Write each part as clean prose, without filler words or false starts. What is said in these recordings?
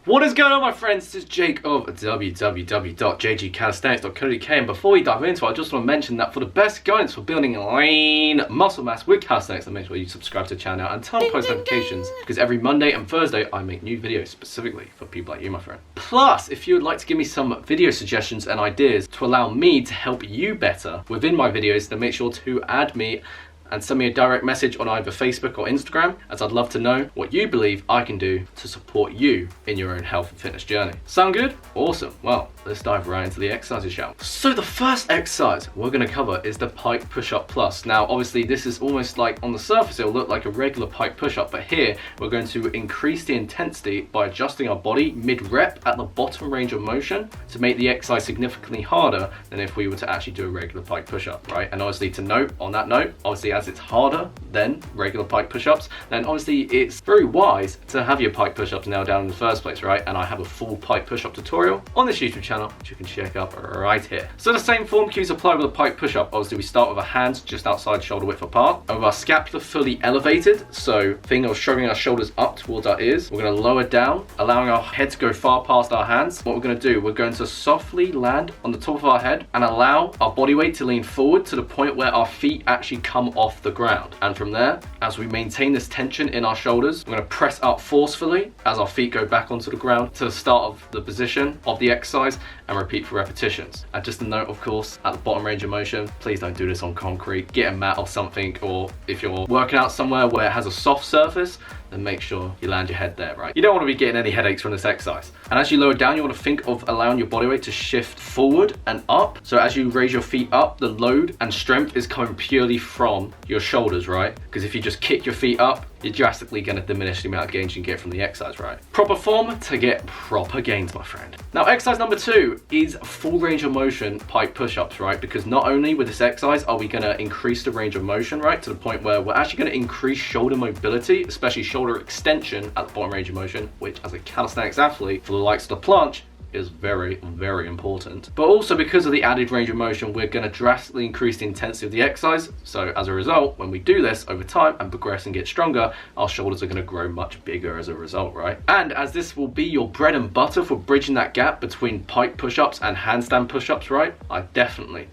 What is going on, my friends? This is Jake of www.jgcalisthenics.co.uk, and before we dive into it, I just want to mention that for the best guidance for building lean muscle mass with calisthenics, then make sure you subscribe to the channel and turn on post notifications, because every Monday and Thursday I make new videos specifically for people like you, my friend. Plus, if you would like to give me some video suggestions and ideas to allow me to help you better within my videos, then make sure to add me and send me a direct message on either Facebook or Instagram, as I'd love to know what you believe I can do to support you in your own health and fitness journey. Sound good? Awesome. Well, let's dive right into the exercises, shall we? So the first exercise we're going to cover is the Pike push-up plus. Now, obviously this is almost like, on the surface it'll look like a regular Pike push-up, but here we're going to increase the intensity by adjusting our body mid-rep at the bottom range of motion to make the exercise significantly harder than if we were to actually do a regular Pike push-up, right? And obviously, to note on that note, obviously as it's harder than regular Pike push-ups, then obviously it's very wise to have your Pike push-ups nailed down in the first place, right? And I have a full Pike push-up tutorial on this YouTube channel, which you can check up right here. So the same form cues apply with a Pike push-up. Obviously we start with our hands just outside shoulder width apart, and with our scapula fully elevated, so think of shrugging our shoulders up towards our ears. We're going to lower down, allowing our head to go far past our hands. What we're going to do, we're going to softly land on the top of our head and allow our body weight to lean forward to the point where our feet actually come off the ground. And from there, as we maintain this tension in our shoulders, we're going to press up forcefully as our feet go back onto the ground to the start of the position of the exercise, and repeat for repetitions. And just a note, of course, at the bottom range of motion, please don't do this on concrete. Get a mat or something, or if you're working out somewhere where it has a soft surface, then make sure you land your head there, right? You don't want to be getting any headaches from this exercise. And as you lower down, you want to think of allowing your body weight to shift forward and up. So as you raise your feet up, the load and strength is coming purely from your shoulders, right? Because if you just kick your feet up, you're drastically going to diminish the amount of gains you can get from the exercise, right? Proper form to get proper gains, my friend. Now, exercise number 2 is full range of motion Pike push-ups, right? Because not only with this exercise are we going to increase the range of motion, right, to the point where we're actually going to increase shoulder mobility, especially shoulder extension at the bottom range of motion, which as a calisthenics athlete for the likes of the planche is very, very important. But also because of the added range of motion, we're going to drastically increase the intensity of the exercise. So as a result, when we do this over time and progress and get stronger, our shoulders are going to grow much bigger as a result, right? And as this will be your bread and butter for bridging that gap between Pike push-ups and handstand push-ups, right, I definitely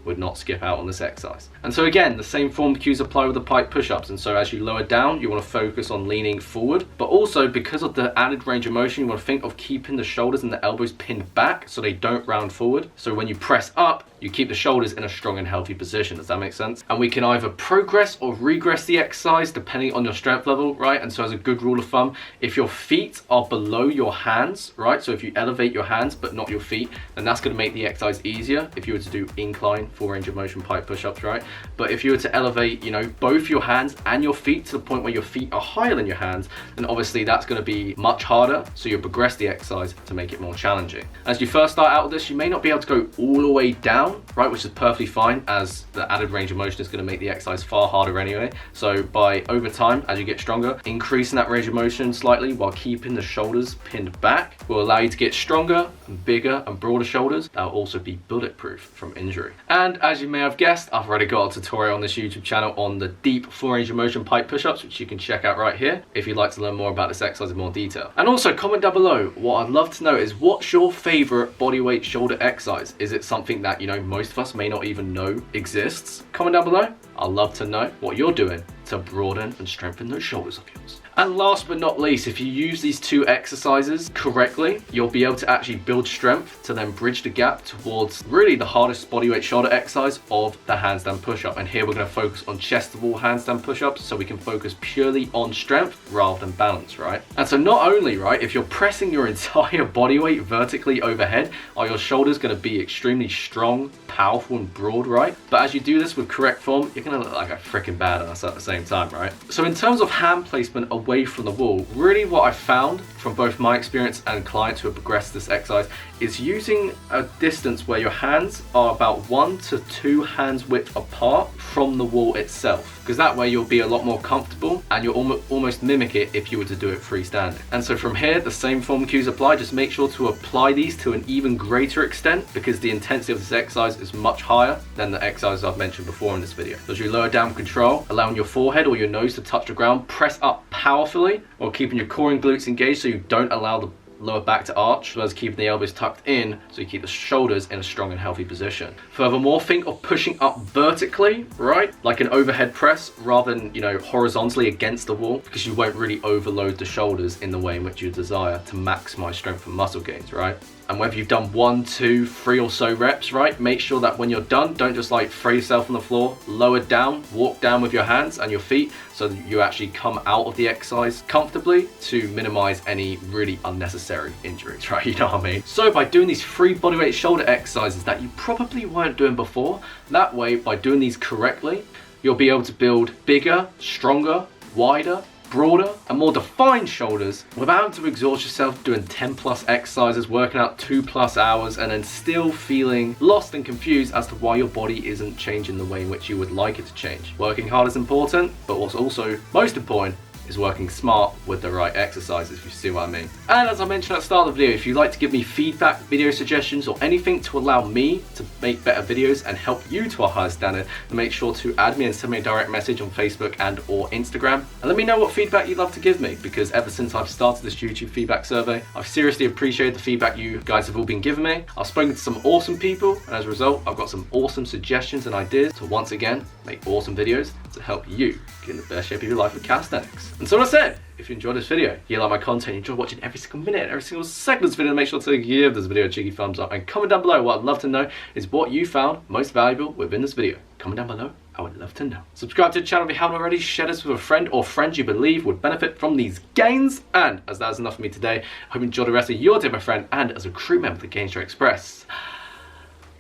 would not skip out on this exercise. And so again, the same form cues apply with the Pike push-ups. And so as you lower down, you want to focus on leaning forward, but also because of the added range of motion, you want to think of keeping the shoulders and the elbows pinned back so they don't round forward. So when you press up, you keep the shoulders in a strong and healthy position. Does that make sense? And we can either progress or regress the exercise depending on your strength level, right? And so as a good rule of thumb, if your feet are below your hands, right? So if you elevate your hands but not your feet, then that's going to make the exercise easier if you were to do incline full range of motion Pike push-ups, right? But if you were to elevate, you know, both your hands and your feet to the point where your feet are higher than your hands, then obviously that's going to be much harder. So you'll progress the exercise to make it more challenging. As you first start out with this, you may not be able to go all the way down, right, which is perfectly fine, as the added range of motion is going to make the exercise far harder anyway. So by over time, as you get stronger, increasing that range of motion slightly while keeping the shoulders pinned back will allow you to get stronger and bigger and broader shoulders that will also be bulletproof from injury. And as you may have guessed, I've already got a tutorial on this YouTube channel on the deep full range of motion Pike push-ups, which you can check out right here if you'd like to learn more about this exercise in more detail. And also comment down below, what I'd love to know is, what's your favorite bodyweight shoulder exercise? Is it something that, you know, most of us may not even know exists? Comment down below. I'd love to know what you're doing to broaden and strengthen those shoulders of yours. And last but not least, if you use these 2 exercises correctly, you'll be able to actually build strength to then bridge the gap towards really the hardest bodyweight shoulder exercise of the handstand push-up. And here we're going to focus on chest to wall handstand push-ups, so we can focus purely on strength rather than balance, right? And so not only, right, if you're pressing your entire body weight vertically overhead, are your shoulders going to be extremely strong, powerful and broad, right? But as you do this with correct form, you're going to look like a freaking badass at the same time, right? So in terms of hand placement away from the wall, really what I found from both my experience and clients who have progressed this exercise is using a distance where your hands are about 1 to 2 hands width apart from the wall itself, because that way you'll be a lot more comfortable and you'll almost mimic it if you were to do it freestanding. And so from here, the same form cues apply. Just make sure to apply these to an even greater extent, because the intensity of this exercise is much higher than the exercises I've mentioned before in this video. So as you lower down with control, allowing your forehead or your nose to touch the ground, press up powerfully while keeping your core and glutes engaged so you don't allow the lower back to arch, as well as keeping the elbows tucked in so you keep the shoulders in a strong and healthy position. Furthermore, think of pushing up vertically, right? Like an overhead press rather than, horizontally against the wall, because you won't really overload the shoulders in the way in which you desire to maximize strength and muscle gains, right? And whether you've done 1, 2, 3 or so reps, right? Make sure that when you're done, don't just like throw yourself on the floor, lower down, walk down with your hands and your feet so that you actually come out of the exercise comfortably to minimize any really unnecessary injuries, right? You know what I mean? So by doing these 3 bodyweight shoulder exercises that you probably weren't doing before, that way, by doing these correctly, you'll be able to build bigger, stronger, wider, broader and more defined shoulders without having to exhaust yourself doing 10+ exercises, working out 2+ hours, and then still feeling lost and confused as to why your body isn't changing the way in which you would like it to change. Working hard is important, but what's also most important is working smart with the right exercises, if you see what I mean. And as I mentioned at the start of the video, if you'd like to give me feedback, video suggestions, or anything to allow me to make better videos and help you to a higher standard, then make sure to add me and send me a direct message on Facebook and or Instagram. And let me know what feedback you'd love to give me, because ever since I've started this YouTube feedback survey, I've seriously appreciated the feedback you guys have all been giving me. I've spoken to some awesome people, and as a result, I've got some awesome suggestions and ideas to once again make awesome videos to help you get in the best shape of your life with calisthenics. And so that's it. If you enjoyed this video, you like my content, you enjoy watching every single minute, every single second of this video, make sure to give this video a cheeky thumbs up and comment down below. What I'd love to know is what you found most valuable within this video. Comment down below. I would love to know. Subscribe to the channel if you haven't already. Share this with a friend or friends you believe would benefit from these gains. And as that is enough for me today, I hope you enjoy the rest of your day, my friend. And as a crew member of the Gain Strength Express,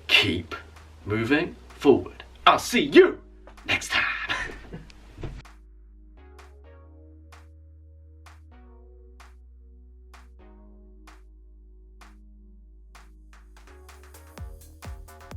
keep moving forward. I'll see you